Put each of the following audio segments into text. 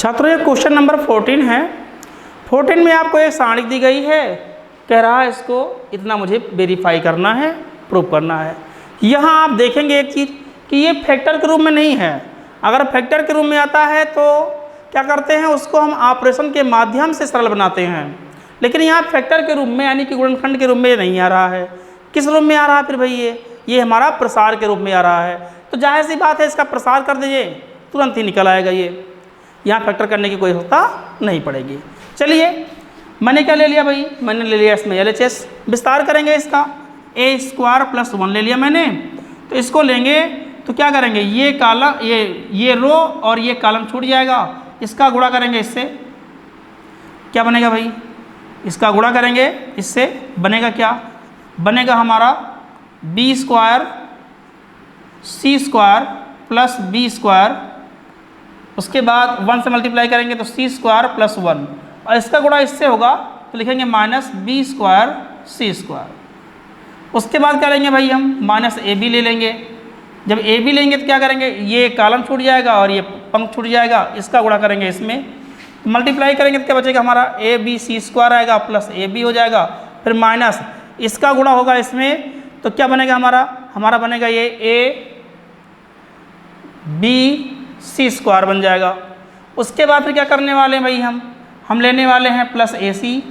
छात्रों ये question number 14 है। 14 में आपको एक सारणी दी गई है, कह रहा है इसको इतना मुझे वेरीफाई करना है, प्रूव करना है। यहाँ आप देखेंगे एक चीज़ कि ये फैक्टर के रूप में नहीं है। अगर फैक्टर के रूप में आता है तो क्या करते हैं, उसको हम ऑपरेशन के माध्यम से सरल बनाते हैं, लेकिन यहाँ फैक्टर के रूप में यानी कि गुणनखंड के रूप में नहीं आ रहा है। किस रूप में आ रहा है फिर भाई, ये हमारा प्रसार के रूप में आ रहा है। तो जाहिर सी बात है इसका प्रसार कर दीजिए, तुरंत ही निकल आएगा। ये यहाँ फैक्टर करने की कोई आवश्यकता नहीं पड़ेगी। चलिए मैंने क्या ले लिया भाई, मैंने ले लिया इसमें LHS। विस्तार करेंगे इसका, a² + 1 ले लिया मैंने। तो इसको लेंगे तो क्या करेंगे, ये कॉलम ये रो और ये कॉलम छूट जाएगा। इसका गुणा करेंगे इससे, क्या बनेगा भाई, इसका गुणा करेंगे इससे, बनेगा क्या, बनेगा हमारा b² c² + b²। उसके बाद 1 से मल्टीप्लाई करेंगे तो c² + 1, और इसका गुणा इससे होगा तो लिखेंगे -b² c²। उसके बाद क्या लेंगे भाई, हम -ab ले लेंगे। जब ab लेंगे तो क्या करेंगे, ये कॉलम छूट जाएगा और ये पंक्ति छूट जाएगा। इसका गुणा करेंगे इसमें, तो मल्टीप्लाई करेंगे तो क्या बचेगा हमारा abc² आएगा प्लस ab हो जाएगा, फिर माइनस इसका गुणा होगा इसमें, तो क्या बनेगा हमारा बनेगा ये abc² बन जाएगा। उसके बाद फिर क्या करने वाले हैं भाई, हम लेने वाले हैं +ac।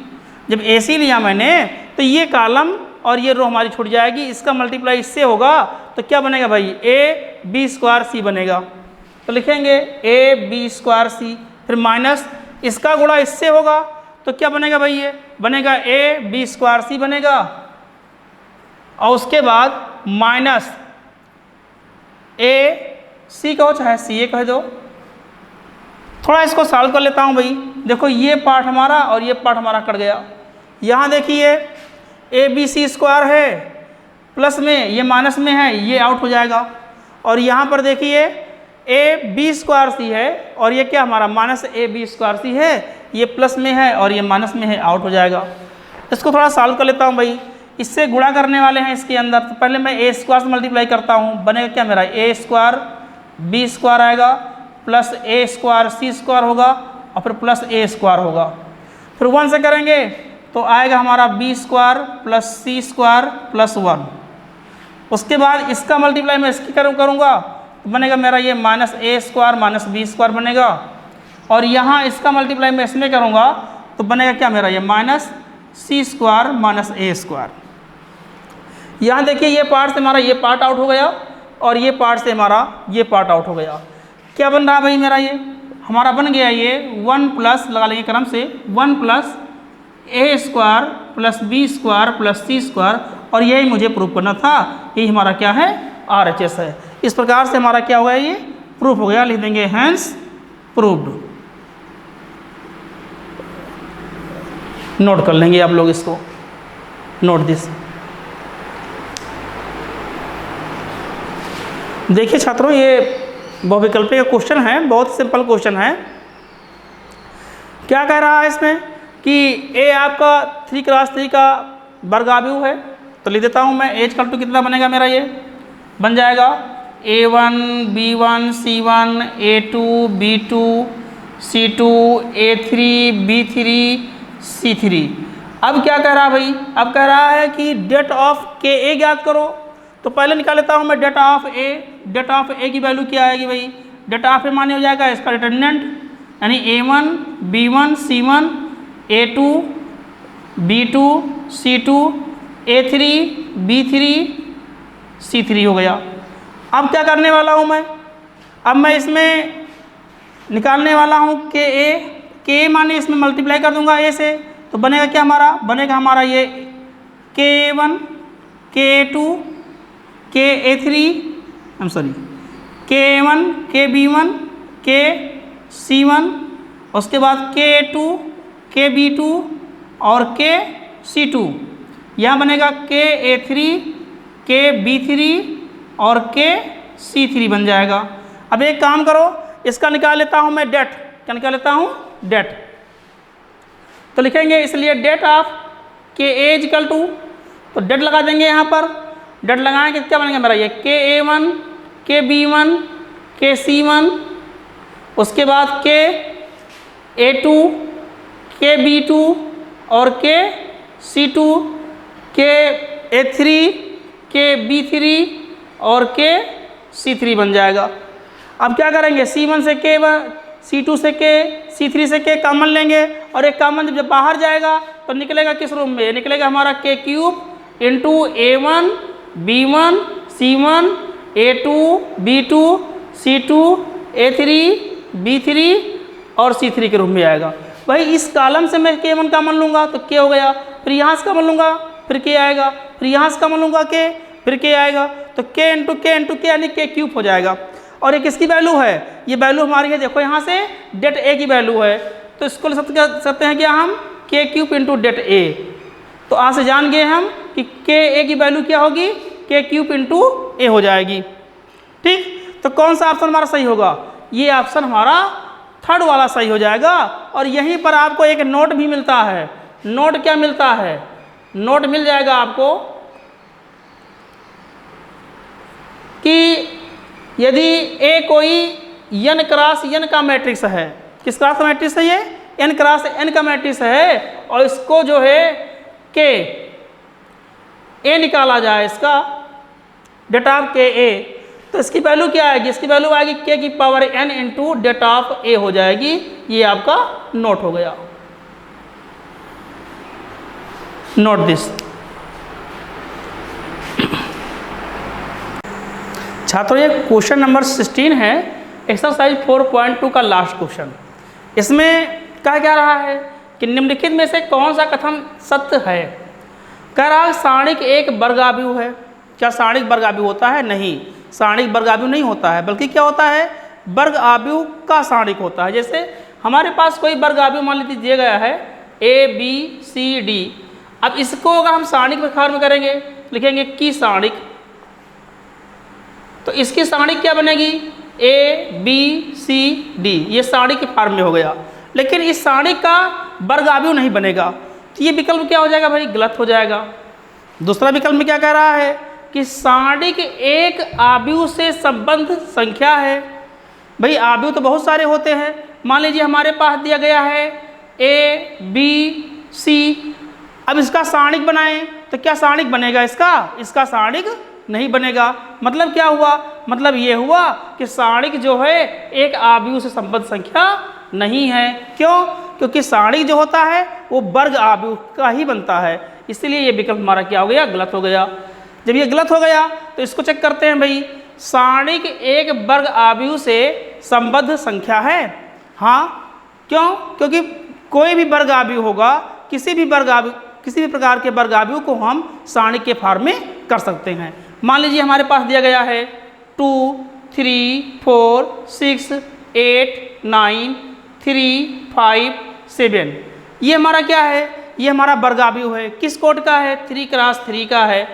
जब ac लिया मैंने तो ये कॉलम और ये रो हमारी छूट जाएगी, इसका मल्टीप्लाई इससे होगा तो क्या बनेगा भाई, ab² बनेगा। तो लिखेंगे ab², फिर माइनस इसका गुणा इससे होगा तो क्या बनेगा भाई, ये बनेगा ab² बनेगा। और उसके बाद माइनस ac कहो चाहे ca कह दो। थोड़ा इसको सॉल्व कर लेता हूँ भाई। देखो ये पार्ट हमारा और ये पार्ट हमारा कट गया। यहाँ देखिए abc² है प्लस में, ये माइनस में है, ये आउट हो जाएगा। और यहाँ पर देखिए ab² है और ये क्या हमारा -ab² है, ये प्लस में है और ये माइनस में है, आउट हो जाएगा। इसको थोड़ा सॉल्व कर लेता हूँ भाई। इससे गुणा करने वाले हैं इसके अंदर, तो पहले मैं a² से मल्टीप्लाई करता हूँ, बनेगा क्या मेरा a² b² आएगा प्लस a² c² होगा और फिर प्लस a² होगा। फिर 1 से करेंगे तो आएगा हमारा b² + c² + 1। उसके बाद इसका मल्टीप्लाई मैं इसकी करूँगा तो बनेगा मेरा ये -a² - b² बनेगा। और यहाँ इसका मल्टीप्लाई मैं इसमें करूँगा तो बनेगा क्या मेरा ये -c² - a²। यहाँ देखिए ये पार्ट से हमारा ये पार्ट आउट हो गया और ये पार्ट से हमारा ये पार्ट आउट हो गया। क्या बन रहा भाई मेरा, ये हमारा बन गया ये 1+ लगा लेंगे क्रम से, 1 + a² + b² + c², और यही मुझे प्रूफ करना था। यही हमारा क्या है, RHS है। इस प्रकार से हमारा क्या हो गया, ये प्रूफ हो गया। लिख देंगे हैंस प्रूव्ड। नोट कर लेंगे आप लोग इसको, नोट दिस। देखिए छात्रों ये बहुविकल्पी का क्वेश्चन है, बहुत सिंपल क्वेश्चन है। क्या कह रहा है इसमें कि a आपका 3x3 का वर्गाव्यूह है, तो लिख देता हूँ मैं a = कितना बनेगा मेरा, ये बन जाएगा a1 b1 c1 a2 b2 c2 a3 b3 c3। अब क्या कह रहा है भाई, अब कह रहा है कि डेट ऑफ ka ज्ञात करो। तो पहले निकाल लेता हूँ मैं det of a। Det of a की वैल्यू क्या आएगी भाई, डेट ऑफ a माने हो जाएगा इसका डिटरमिनेंट, यानी a1 b1 c1 a2 b2 c2 a3 b3 c3 हो गया। अब क्या करने वाला हूँ मैं, अब मैं इसमें निकालने वाला हूँ ka माने इसमें मल्टीप्लाई कर दूंगा a से, तो बनेगा क्या हमारा, बनेगा हमारा ये ka1 ka2 ka1 kb1 kc1, उसके बाद k2 kb2 और kc2। यहाँ बनेगा ka3 kb3 और kc3 बन जाएगा। अब एक काम करो, इसका निकाल लेता हूँ मैं डेट। क्या निकाल लेता हूँ, डेट। तो लिखेंगे इसलिए डेट ऑफ ka = तो डेट लगा देंगे यहाँ पर। डेट लगाएंगे क्या बनेगा मेरा, ये ka1 kb1 kc1, उसके बाद A2, के B2 और के C2, के A3, के B3 और के C3 बन जाएगा। अब क्या करेंगे, C1 से के, C2 से के, C3 से के कॉमन लेंगे और एक कॉमन जब बाहर जाएगा तो निकलेगा किस रूप में, निकलेगा हमारा के cube into A1 B1 C1 A2 B2 C2 A3 B3 और C3 के रूप में आएगा। भाई इस कॉलम से मैं K1 कॉमन लूँगा तो K हो गया, फिर यहाँ से कॉमन लूँगा फिर K आएगा, फिर यहाँ से कॉमन लूँगा K फिर K आएगा, तो K इंटू K यानी K क्यूब हो जाएगा। और ये किसकी वैल्यू है, ये वैल्यू हमारी है, देखो यहाँ से डेट A की वैल्यू है, तो इसको लिख सकते हैं क्या हम, K cube into det A। तो आज से जान गए हम कि K A की वैल्यू क्या होगी, K क्यूब इंटू A हो जाएगी। ठीक, तो कौन सा ऑप्शन हमारा सही होगा, ये ऑप्शन हमारा थर्ड वाला सही हो जाएगा। और यहीं पर आपको एक नोट भी मिलता है। नोट क्या मिलता है, नोट मिल जाएगा आपको कि यदि A कोई n क्रॉस n का मैट्रिक्स है, किस क्रॉस का मैट्रिक्स है, ये n क्रॉस n का मैट्रिक्स है, और इसको जो है K A निकाला जाए, इसका डेट ऑफ के A, तो इसकी वैल्यू क्या आएगी, इसकी वैल्यू आएगी K की power n into det of A हो जाएगी। ये आपका नोट हो गया, नोट दिस। छात्रों ये क्वेश्चन नंबर 16 है, एक्सरसाइज 4.2 का लास्ट क्वेश्चन। इसमें कहा क्या रहा है कि निम्नलिखित में से कौन सा कथन सत्य है। कह रहा है सारणिक एक वर्गाव्यू है। क्या सारणिक वर्गाव्यू होता है, नहीं, सारणिक वर्गाव्यू नहीं होता है, बल्कि क्या होता है, वर्गाव्यू का सारणिक होता है। जैसे हमारे पास कोई वर्गाव्यू मान लीजिए दिया गया है ABCD, अब इसको अगर हम सारणिक प्रकार में करेंगे लिखेंगे की सारणिक, तो इसकी सारणिक क्या बनेगी ABCD, ये सारणिक के फॉर्म में हो गया। लेकिन इस सारणिक का वर्गाव्यू नहीं बनेगा, तो ये विकल्प क्या हो जाएगा भाई, गलत हो जाएगा। दूसरा विकल्प में क्या कह रहा है कि सारणिक एक आव्यूह से संबद्ध संख्या है। भाई आव्यूह तो बहुत सारे होते हैं, मान लीजिए हमारे पास दिया गया है ABC, अब इसका सारणिक बनाएं तो क्या सारणिक बनेगा, इसका सारणिक नहीं बनेगा। मतलब क्या हुआ, मतलब ये हुआ कि सारणिक जो है एक आव्यूह से संबद्ध संख्या नहीं है। क्यों, क्योंकि सारणिक जो होता है वो वर्ग आव्यूह का ही बनता है, इसलिए ये विकल्प हमारा क्या हो गया, गलत हो गया। जब ये गलत हो गया तो इसको चेक करते हैं भाई, सारणिक एक वर्ग आव्यूह से संबद्ध संख्या है। हाँ, क्यों, क्योंकि कोई भी वर्ग आव्यूह होगा, किसी भी प्रकार के वर्ग आव्यूह को हम सारणिक के फॉर्म में कर सकते हैं। मान लीजिए हमारे पास दिया गया है 2 3 4 6 8 9 3 5 7, ये हमारा क्या है, ये हमारा वर्गाव्यूह है। किस कोड का है, 3 क्रॉस 3 का है।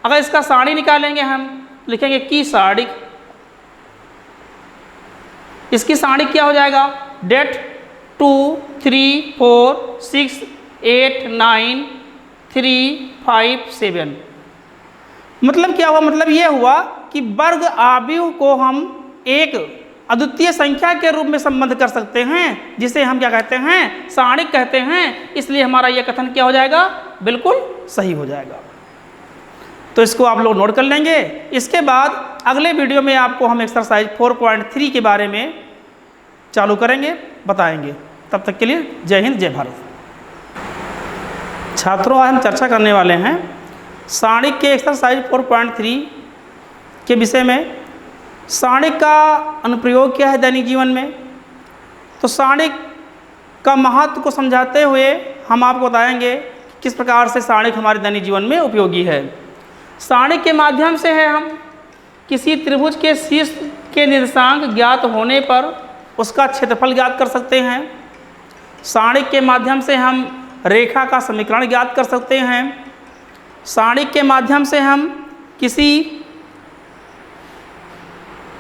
अगर इसका सारणी निकालेंगे हम, लिखेंगे की सारणिक, इसकी सारणिक क्या हो जाएगा, डेट 2 3 4 6 8 9 3 5 7। मतलब क्या हुआ, मतलब ये हुआ कि वर्ग आव्यूह को हम एक अद्वितीय संख्या के रूप में संबद्ध कर सकते हैं, जिसे हम क्या कहते हैं, सारणिक कहते हैं। इसलिए हमारा यह कथन क्या हो जाएगा, बिल्कुल सही हो जाएगा। तो इसको आप लोग नोट कर लेंगे। इसके बाद अगले वीडियो में आपको हम एक्सरसाइज 4.3 के बारे में चालू करेंगे, बताएंगे। तब तक के लिए जय हिंद, जय भारत। छात्रों, आज हम चर्चा करने वाले हैं सारणिक के एक्सरसाइज 4.3 के विषय में। सारणिक का अनुप्रयोग क्या है दैनिक जीवन में, तो सारणिक का महत्व को समझाते हुए हम आपको बताएंगे किस प्रकार से सारणिक हमारे दैनिक जीवन में उपयोगी है। सारणिक के माध्यम से है हम किसी त्रिभुज के शीर्ष के निर्देशांक ज्ञात होने पर उसका क्षेत्रफल ज्ञात कर सकते हैं। सारणिक के माध्यम से हम रेखा का समीकरण ज्ञात कर सकते हैं। सारणिक के माध्यम से हम किसी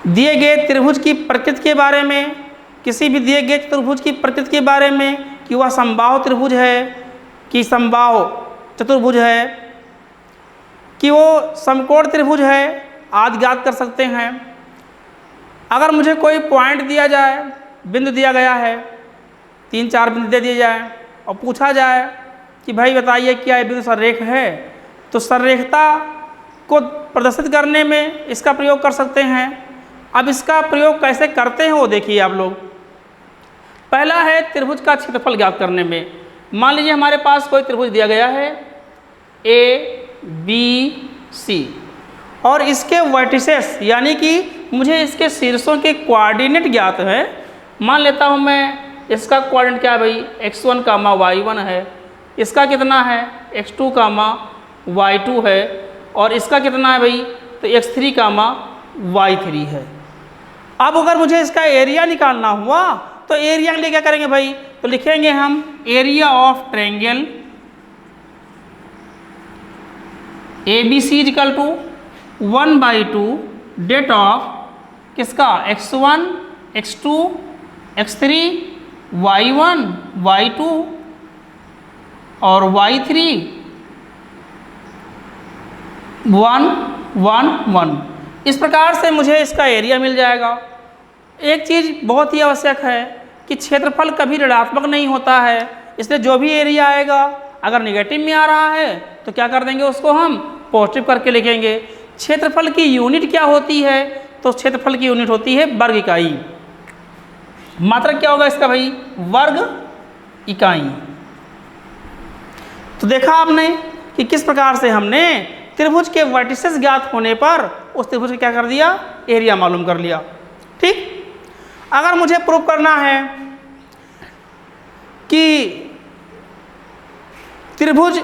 दिए गए त्रिभुज की प्रकृति के बारे में, किसी भी दिए गए चतुर्भुज की प्रकृति के बारे में, कि वह समबाहु त्रिभुज है कि समबाहु चतुर्भुज है, कि वो समकोण त्रिभुज है, आदि ज्ञात कर सकते हैं। अगर मुझे कोई पॉइंट दिया जाए, बिंदु दिया गया है, 3-4 बिंदु दे दिए जाए और पूछा जाए कि भाई बताइए क्या ये बिंदु सररेख है, तो सररेखता को प्रदर्शित करने में इसका प्रयोग कर सकते हैं। अब इसका प्रयोग कैसे करते हैं वो देखिए आप लोग। पहला है त्रिभुज का क्षेत्रफल ज्ञात करने में। मान लीजिए हमारे पास कोई त्रिभुज दिया गया है ABC और इसके वर्टिसेस यानी कि मुझे इसके शीर्षों के कोऑर्डिनेट ज्ञात है। मान लेता हूँ मैं इसका कोऑर्डिनेट क्या है भाई, x1, y1 है, इसका कितना है x2, y2 है, और इसका कितना है भाई, तो x3, y3 है। अब अगर मुझे इसका एरिया निकालना हुआ तो एरिया के लिए क्या करेंगे भाई, तो लिखेंगे हम area of triangle ABC equal to 1/2 det of किसका x1, x2, x3, y1, y2 और y3 1, 1, 1। इस प्रकार से मुझे इसका एरिया मिल जाएगा। एक चीज़ बहुत ही आवश्यक है कि क्षेत्रफल कभी ऋणात्मक नहीं होता है, इसलिए जो भी एरिया आएगा अगर नेगेटिव में आ रहा है तो क्या कर देंगे, उसको हम पॉजिटिव करके लिखेंगे। क्षेत्रफल की यूनिट क्या होती है, तो क्षेत्रफल की यूनिट होती है वर्ग इकाई। मात्रक क्या होगा इसका भाई, वर्ग इकाई। तो देखा आपने कि किस प्रकार से हमने त्रिभुज के वर्टिसेस ज्ञात होने पर उस त्रिभुज का क्या कर दिया, एरिया मालूम कर लिया। ठीक, अगर मुझे प्रूव करना है कि त्रिभुज,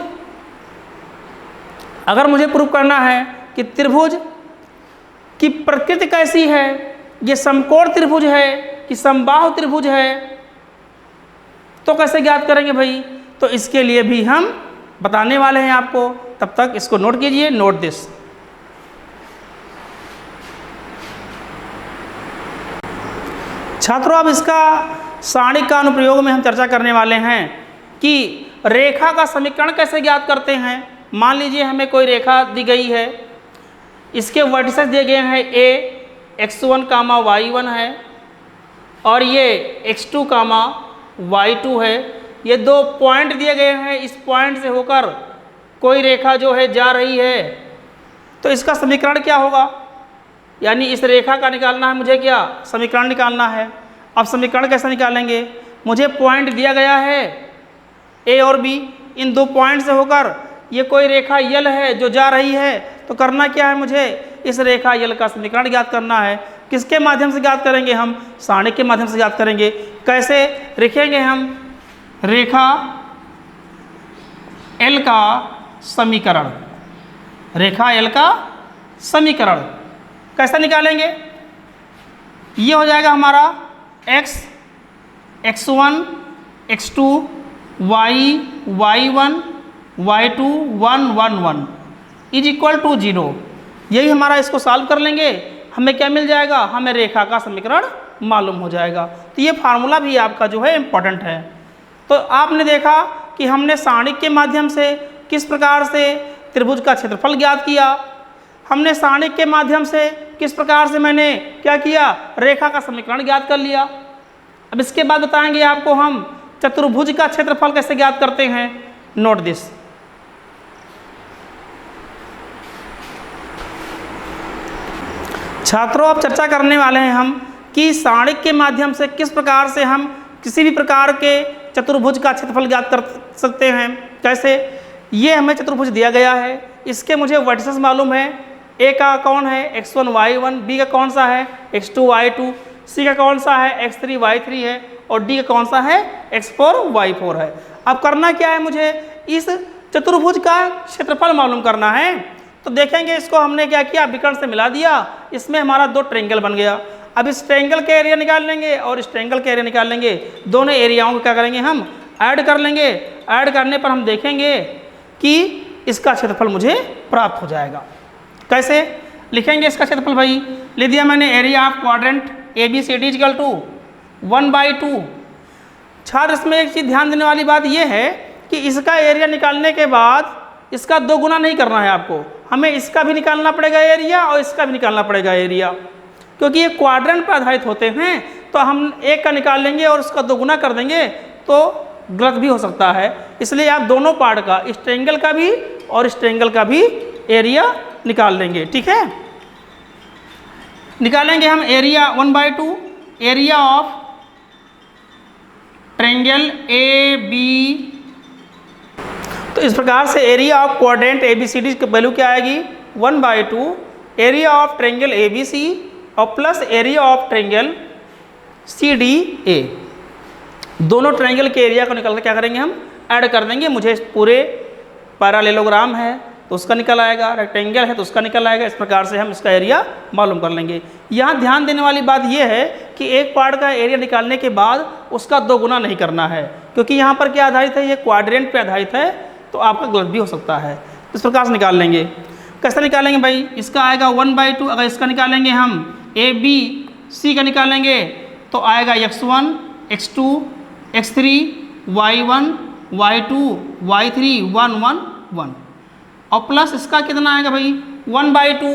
अगर मुझे प्रूव करना है कि त्रिभुज की प्रकृति कैसी है, ये समकोण त्रिभुज है कि समबाहु त्रिभुज है, तो कैसे ज्ञात करेंगे भाई, तो इसके लिए भी हम बताने वाले हैं आपको। तब तक इसको नोट कीजिए, नोट दिस। छात्रों, अब इसका सारणिक का अनुप्रयोग में हम चर्चा करने वाले हैं कि रेखा का समीकरण कैसे ज्ञात करते हैं। मान लीजिए हमें कोई रेखा दी गई है, इसके वर्टिसेस दिए गए हैं a, x1, y1 है और ये x2, y2 है। ये दो पॉइंट दिए गए हैं, इस पॉइंट से होकर कोई रेखा जो है जा रही है, तो इसका समीकरण क्या होगा, यानी इस रेखा का निकालना है मुझे, क्या समीकरण निकालना है। अब समीकरण कैसे निकालेंगे, मुझे पॉइंट दिया गया है ए और बी, इन दो पॉइंट से होकर ये कोई रेखा यल है जो जा रही है, तो करना क्या है, मुझे इस रेखा यल का समीकरण ज्ञात करना है। किसके माध्यम से ज्ञात करेंगे हम, सारणिक के माध्यम से ज्ञात करेंगे। कैसे लिखेंगे हम, रेखा एल का समीकरण, रेखा एल का समीकरण कैसे निकालेंगे, ये हो जाएगा हमारा x, x1, x2, y, y1, y2, 1, 1, 1 is equal to 0। यही हमारा, इसको सॉल्व कर लेंगे, हमें क्या मिल जाएगा, हमें रेखा का समीकरण मालूम हो जाएगा। तो ये फार्मूला भी आपका जो है इम्पोर्टेंट है। तो आपने देखा कि हमने सारणिक के माध्यम से किस प्रकार से त्रिभुज का क्षेत्रफल ज्ञात किया, हमने सारणिक के माध्यम से किस प्रकार से मैंने क्या किया, रेखा का समीकरण ज्ञात कर लिया। अब इसके बाद बताएंगे आपको हम चतुर्भुज का क्षेत्रफल कैसे ज्ञात करते हैं। Note this. छात्रों, अब चर्चा करने वाले हैं हम कि सारणिक के माध्यम से किस प्रकार से हम किसी भी प्रकार के चतुर्भुज का क्षेत्रफल ज्ञात कर सकते हैं। कैसे, ये हमें चतुर्भुज दिया गया है, इसके मुझे वर्टिसेस मालूम है। ए का कौन है, x1, y1, बी का कौन सा है, x2, y2, सी का कौन सा है, x3, y3 है, और डी का कौन सा है, x4, y4 है। अब करना क्या है, मुझे इस चतुर्भुज का क्षेत्रफल मालूम करना है। तो देखेंगे, इसको हमने क्या किया, विकर्ण से मिला दिया, इसमें हमारा दो ट्रायंगल बन गया। अब इस ट्रायंगल के एरिया निकाल लेंगे और इस ट्रायंगल के एरिया निकाल लेंगे, दोनों एरियाओं को क्या करेंगे, हम ऐड कर लेंगे। ऐड करने पर हम देखेंगे कि इसका क्षेत्रफल मुझे प्राप्त हो जाएगा। कैसे लिखेंगे इसका क्षेत्रफल भाई, ले दिया मैंने area of quadrant ABCD equal to 1/2। छात्र, इसमें एक चीज़ ध्यान देने वाली बात यह है कि इसका एरिया निकालने के बाद इसका 2 गुना नहीं करना है आपको, हमें इसका भी निकालना पड़ेगा एरिया और इसका भी निकालना पड़ेगा एरिया, क्योंकि ये क्वाड्रेंट पर आधारित होते हैं। तो हम एक का निकाल लेंगे और उसका 2 गुना कर देंगे, तो गलत भी हो सकता है। इसलिए आप दोनों पार्ट का, इस ट्रायंगल का भी और इस ट्रायंगल का भी एरिया निकाल लेंगे। ठीक है, निकालेंगे हम area 1/2, area of triangle A B. तो इस प्रकार से एरिया ऑफ क्वाड्रेंट ABCD की वैल्यू क्या आएगी, 1/2 एरिया ऑफ ट्रायंगल ABC और plus area of triangle CDA। दोनों ट्रायंगल के एरिया को निकाल कर क्या करेंगे, हम ऐड कर देंगे। मुझे पूरे पैरालेलोग्राम है तो उसका निकल आएगा, रेक्टेंगल है तो उसका निकल आएगा। इस प्रकार से हम इसका एरिया मालूम कर लेंगे। यहाँ ध्यान देने वाली बात यह है कि एक पार्ट का एरिया निकालने के बाद उसका 2 गुना नहीं करना है, क्योंकि यहाँ पर क्या आधारित है, ये क्वाड्रेंट पे आधारित है, तो आपका गलत भी हो सकता है। इस प्रकार से निकाल लेंगे। कैसे निकालेंगे भाई, इसका आएगा 1/2। अगर इसका निकालेंगे हम ABC का निकालेंगे तो आएगा x1 x2 x3 y1 y2 y3 1 1 1 और प्लस इसका कितना आएगा भाई 1/2।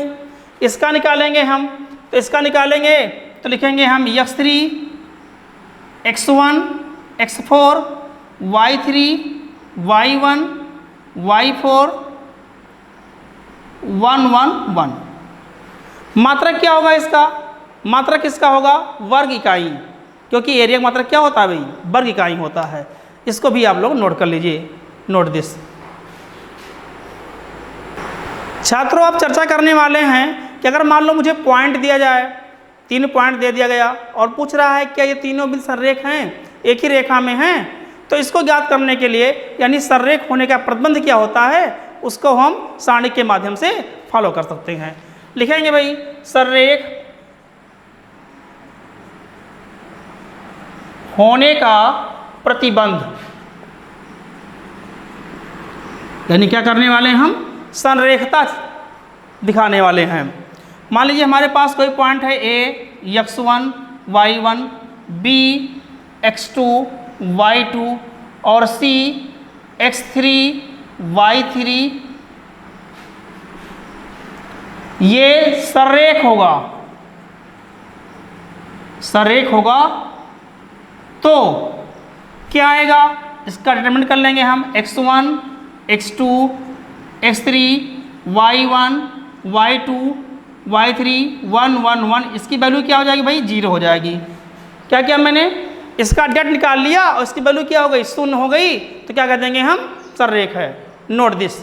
इसका निकालेंगे हम तो इसका निकालेंगे तो लिखेंगे हम x3 x1 x4 y3 y1 y4 1 1 1। मात्रक क्या होगा इसका, मात्रक किसका होगा, वर्ग इकाई, क्योंकि एरिया का मात्रक क्या होता है भाई, वर्ग इकाई होता है। इसको भी आप लोग नोट कर लीजिए, नोट दिस। छात्रों, आप चर्चा करने वाले हैं कि अगर मान लो मुझे पॉइंट दिया जाए, 3 पॉइंट दे दिया गया और पूछ रहा है क्या ये तीनों बिंदु सररेख हैं, एक ही रेखा में हैं, तो इसको ज्ञात करने के लिए यानी सररेख होने का प्रतिबंध क्या होता है, उसको हम सारणी के माध्यम से फॉलो कर सकते हैं। लिखेंगे भाई सररेख होने का प्रतिबंध, यानी क्या करने वाले हैं, हम संरेखता दिखाने वाले हैं। मान लीजिए हमारे पास कोई पॉइंट है A x1 y1 B x2 y2 और C x3 y3। ये सररेख होगा, सररेख होगा तो क्या आएगा, इसका डिटरमिनेंट कर लेंगे हम x1 x2 x3 y1 y2 y3 1 1 1। इसकी वैल्यू क्या हो जाएगी भाई, 0 हो जाएगी। क्या किया मैंने, इसका डेट निकाल लिया और इसकी वैल्यू क्या हो गई, 0 हो गई, तो क्या कह देंगे हम, सररेख है। Note this.